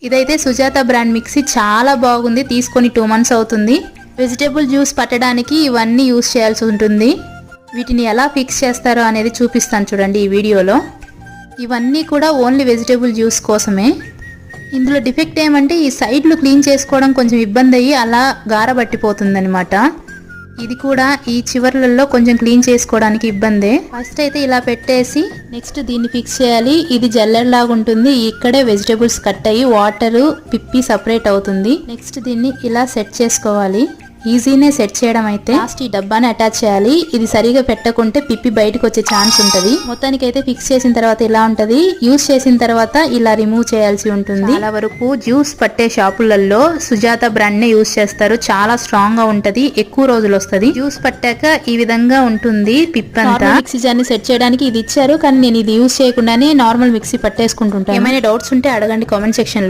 ఇదైతే Sujatha brand mixie చాలా బాగుంది. తీసుకొని 2 months అవుతుంది. వెజిటేబుల్ జ్యూస్ పట్టడానికి ఇవన్నీ యూస్ చేయాల్సి ఉంటుంది. వీటిని ఎలా ఫిక్స్ చేస్తారో అనేది చూపిస్తాను చూడండి ఈ వీడియోలో. ఇవన్నీ కూడా ఓన్లీ వెజిటేబుల్ జ్యూస్ కోసమే. ఇందులో డిఫెక్ట్ ఏమంటే ఈ సైడ్లు క్లీన్ చేసుకోవడం కొంచెం ఇబ్బంది అయ్యి అలా గారబట్టిపోతుంది అనమాట. ఇది కూడా ఈ చివర్లలో కొంచెం క్లీన్ చేసుకోవడానికి ఇబ్బందే. ఫస్ట్ అయితే ఇలా పెట్టేసి నెక్స్ట్ దీన్ని ఫిక్స్ చేయాలి. ఇది జల్లెడ్ లాగా ఉంటుంది. ఇక్కడే వెజిటేబుల్స్ కట్ అయ్యి వాటర్ పిప్పి సపరేట్ అవుతుంది. నెక్స్ట్ దీన్ని ఇలా సెట్ చేసుకోవాలి. ఈజీనే సెట్ చేయడం అయితే. లాస్ట్ ఈ డబ్బాని అటాచ్ చేయాలి. ఇది సరిగా పెట్టకుంటే పిప్పి బయటకు వచ్చే ఛాన్స్ ఉంటది. మొత్తానికి అయితే ఫిక్స్ చేసిన తర్వాత ఇలా ఉంటది. యూస్ చేసిన తర్వాత ఇలా రిమూవ్ చేయాల్సి ఉంటుంది. చాలా వరకు జ్యూస్ పట్టే షాపులలో సుజాత బ్రాండ్ నే యూస్ చేస్తారు. చాలా స్ట్రాంగ్ గా ఉంటది, ఎక్కువ రోజులు వస్తది. జ్యూస్ పట్టాక ఈ విధంగా ఉంటుంది పిప్ అంతా. మిక్సీ జార్ని సెట్ చేయడానికి ఇది ఇచ్చారు, కానీ నేను ఇది యూస్ చేయకుండానే నార్మల్ మిక్సీ పట్టేసుకుంటుంటాను. ఏమైనా డౌట్స్ ఉంటే అడగండి కామెంట్ సెక్షన్ లో.